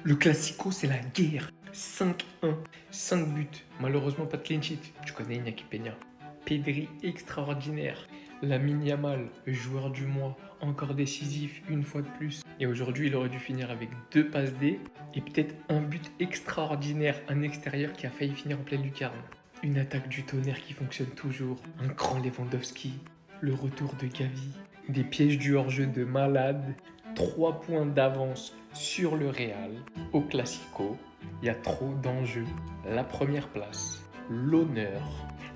Le Classico, c'est la guerre. 5-1, 5 buts. Malheureusement, pas de clean sheet. Tu connais Iñaki Peña. Pedri, extraordinaire. Lamine Yamal, joueur du mois, encore décisif une fois de plus. Et aujourd'hui, il aurait dû finir avec 2 passes D et peut-être un but extraordinaire, un extérieur qui a failli finir en pleine lucarne. Une attaque du tonnerre qui fonctionne toujours. Un grand Lewandowski. Le retour de Gavi. Des pièges du hors-jeu de malade. 3 points d'avance sur le Real. Au Classico, il y a trop d'enjeux. La première place, l'honneur,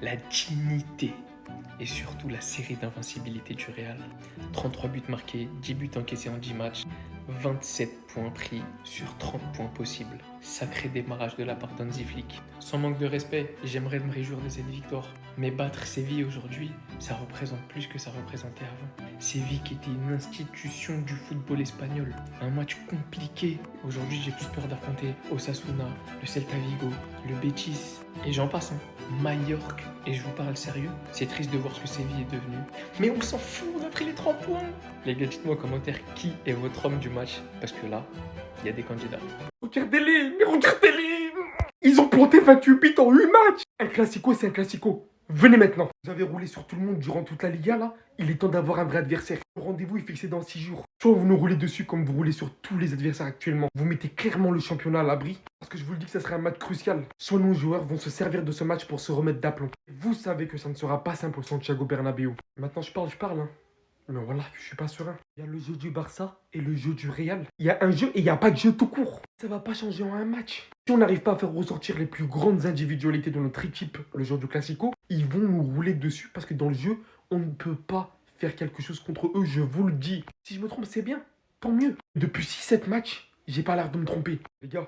la dignité et surtout la série d'invincibilité du Real. 33 buts marqués, 10 buts encaissés en 10 matchs, 27 points pris sur 30 points possibles. Sacré démarrage de la part d'Hansi Flick. Sans manque de respect, j'aimerais me réjouir de cette victoire. Mais battre Séville aujourd'hui, ça représente plus que ça représentait avant. Séville qui était une institution du football espagnol. Un match compliqué. Aujourd'hui, j'ai plus peur d'affronter Osasuna, le Celta Vigo, le Betis, et j'en passe. Majorque, et je vous parle sérieux, c'est triste de voir ce que Séville est devenu. Mais on s'en fout, on a pris les 3 points. Les gars, dites-moi en commentaire qui est votre homme du match, parce que là, il y a des candidats. Regardez-les, mais regardez-les. Ils ont planté 28 buts en 8 matchs. Un classico, c'est un classico. Venez maintenant. Vous avez roulé sur tout le monde durant toute la Liga, là. Il est temps d'avoir un vrai adversaire. Le rendez-vous est fixé dans 6 jours. Soit vous nous roulez dessus comme vous roulez sur tous les adversaires actuellement. Vous mettez clairement le championnat à l'abri. Parce que je vous le dis que ça sera un match crucial. Soit nos joueurs vont se servir de ce match pour se remettre d'aplomb. Vous savez que ça ne sera pas simple au Santiago Bernabéu. Maintenant, je parle, hein. Mais voilà, je suis pas serein. Il y a le jeu du Barça et le jeu du Real. Il y a un jeu et il n'y a pas de jeu tout court. Ça va pas changer en un match. Si on n'arrive pas à faire ressortir les plus grandes individualités de notre équipe le jour du Classico, ils vont nous rouler dessus parce que dans le jeu, on ne peut pas faire quelque chose contre eux, je vous le dis. Si je me trompe, c'est bien. Tant mieux. Depuis 6-7 matchs, j'ai pas l'air de me tromper. Les gars,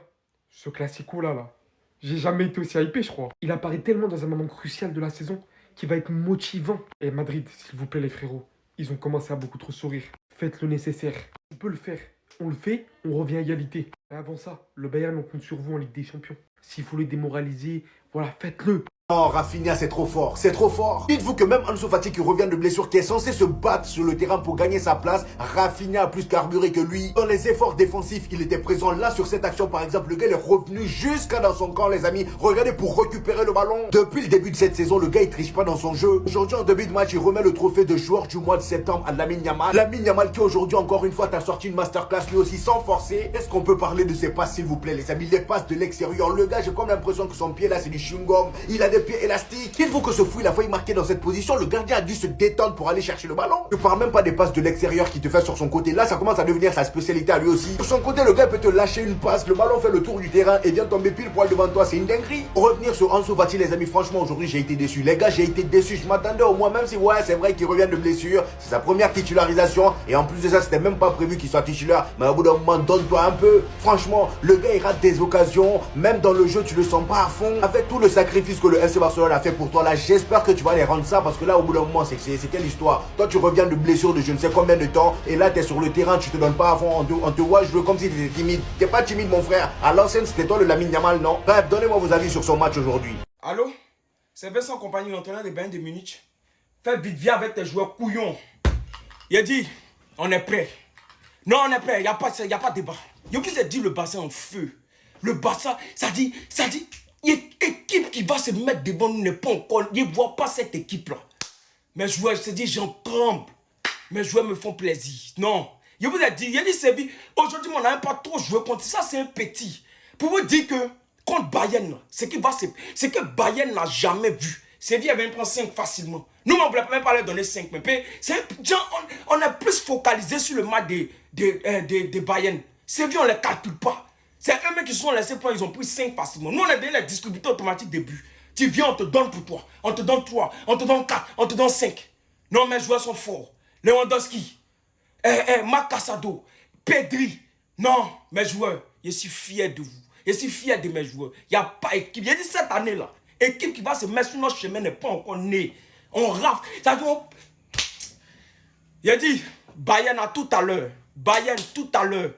ce Classico là, j'ai jamais été aussi hypé, je crois. Il apparaît tellement dans un moment crucial de la saison qui va être motivant. Et Madrid, s'il vous plaît les frérots. Ils ont commencé à beaucoup trop sourire. Faites le nécessaire. On peut le faire. On le fait, on revient à égalité. Mais avant ça, le Bayern, on compte sur vous en Ligue des Champions. S'il faut les démoraliser, voilà, faites-le. Non, Rafinha, c'est trop fort, c'est trop fort. Dites-vous que même Ansu Fati qui revient de blessure, qui est censé se battre sur le terrain pour gagner sa place, Rafinha a plus carburé que lui. Dans les efforts défensifs, il était présent là sur cette action par exemple. Le gars est revenu jusqu'à dans son camp, les amis. Regardez pour récupérer le ballon. Depuis le début de cette saison, le gars il triche pas dans son jeu. Aujourd'hui en début de match, il remet le trophée de joueur du mois de septembre à Lamine Yamal. Lamine Yamal qui aujourd'hui encore une fois t'a sorti une masterclass lui aussi sans forcer. Est-ce qu'on peut parler de ses passes s'il vous plaît les amis? Les passes de l'extérieur. Le gars j'ai comme l'impression que son pied là c'est du chewing-gum. Il a des pieds élastiques. Dites-vous que ce fou il a failli marquer dans cette position. Le gardien a dû se détendre pour aller chercher le ballon. Je parle même pas des passes de l'extérieur qu'il te fait sur son côté. Là ça commence à devenir sa spécialité à lui aussi. Sur son côté le gars peut te lâcher une passe. Le ballon fait le tour du terrain et vient tomber pile poil devant toi. C'est une dinguerie. Revenir sur Ansu Fati les amis. Franchement aujourd'hui j'ai été déçu. Les gars j'ai été déçu. Je m'attendais au moins même si ouais c'est vrai qu'il revient de blessure. C'est sa première titularisation. Et en plus de ça c'était même pas prévu qu'il soit titulaire. Mais au bout d'un moment donne-toi un peu. Franchement le gars il rate des occasions. Même dans le jeu tu le sens pas à fond. Avec tout le sacrifice que le FC Barcelone a fait pour toi là. J'espère que tu vas les rendre ça parce que là au bout d'un moment c'est quelle histoire. Toi tu reviens de blessure de je ne sais combien de temps. Et là t'es sur le terrain. Tu te donnes pas à fond. On te voit jouer comme si t'étais timide. T'es pas timide mon frère. À l'ancienne c'était toi le Lamine Yamal non? Bref donnez-moi vos avis sur son match aujourd'hui. Allô? C'est Vincent Compagnie, l'entraîneur des Bayern de Munich. Fais vite, viens avec tes joueurs couillons. Il a dit, on est prêt. Non, on est prêt, il n'y a pas de débat. Il vous a dit le Barça en feu. Le Barça, ça dit, il y a une équipe qui va se mettre devant nous, n'est pas encore, ils ne voient pas cette équipe-là. Mes joueurs, je te dis, j'en tremble. Mes joueurs me font plaisir. Non, il vous a dit, il a dit, Séville, aujourd'hui, on n'a même pas trop joué contre ça, c'est un petit. Pour vous dire que, contre Bayern, c'est que Bayern n'a jamais vu. Séville avait prendre 5 facilement. Nous, on ne voulait même pas leur donner 5. Mais on est plus focalisé sur le match de Bayern. Séville, on ne les calcule pas. C'est eux-mêmes qui sont laissés prendre, ils ont pris 5 facilement. Nous, on a donné les distributeurs automatiques des buts. Tu viens, on te donne pour toi. On te donne 3, on te donne 4, on te donne 5. Non, mes joueurs sont forts. Lewandowski, Marc Casado, Pedri. Non, mes joueurs, je suis fier de vous. Je suis fier de mes joueurs. Il n'y a pas équipe. J'ai dit cette année-là, équipe qui va se mettre sur notre chemin n'est pas encore née. On rafle. J'ai dit, Bayern à tout à l'heure. Bayern tout à l'heure.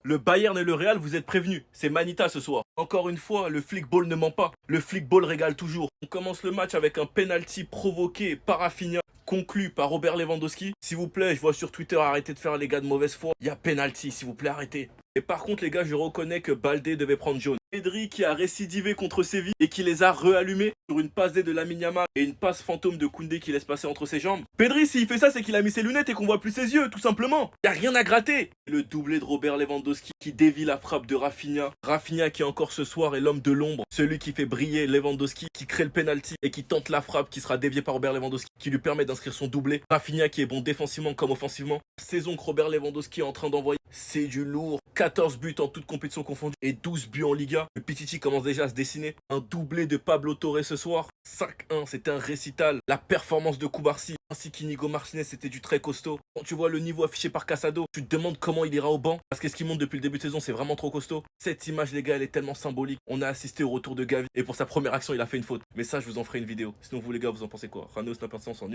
Le Bayern et le Real, vous êtes prévenus. C'est Manita ce soir. Encore une fois, le flickball ne ment pas. Le flickball régale toujours. On commence le match avec un penalty provoqué par Rafinha, conclu par Robert Lewandowski. S'il vous plaît, je vois sur Twitter, arrêtez de faire les gars de mauvaise foi. Il y a penalty, s'il vous plaît, arrêtez. Et par contre, les gars, je reconnais que Baldé devait prendre jaune. Pedri qui a récidivé contre Séville et qui les a réallumés sur une passe D de Lamine Yamal et une passe fantôme de Koundé qui laisse passer entre ses jambes. Pedri, s'il fait ça, c'est qu'il a mis ses lunettes et qu'on voit plus ses yeux, tout simplement. Y a rien à gratter. Et le doublé de Robert Lewandowski qui dévie la frappe de Rafinha. Rafinha qui encore ce soir est l'homme de l'ombre, celui qui fait briller Lewandowski, qui crée le penalty et qui tente la frappe qui sera déviée par Robert Lewandowski, qui lui permet d'inscrire son doublé. Rafinha qui est bon défensivement comme offensivement. Saison que Robert Lewandowski est en train d'envoyer, c'est du lourd. 14 buts en toute compétition confondue et 12 buts en Liga. Le Pichichi commence déjà à se dessiner. Un doublé de Pablo Torre ce soir. 5-1, c'était un récital. La performance de Koubarsi ainsi qu'Inigo Martinez, c'était du très costaud. Quand tu vois le niveau affiché par Casado, tu te demandes comment il ira au banc. Parce que ce qu'il monte depuis le début de saison, c'est vraiment trop costaud. Cette image, les gars, elle est tellement symbolique. On a assisté au retour de Gavi. Et pour sa première action, il a fait une faute. Mais ça, je vous en ferai une vidéo. Sinon, vous, les gars, vous en pensez quoi? Rano, Snap, on s'ennuie.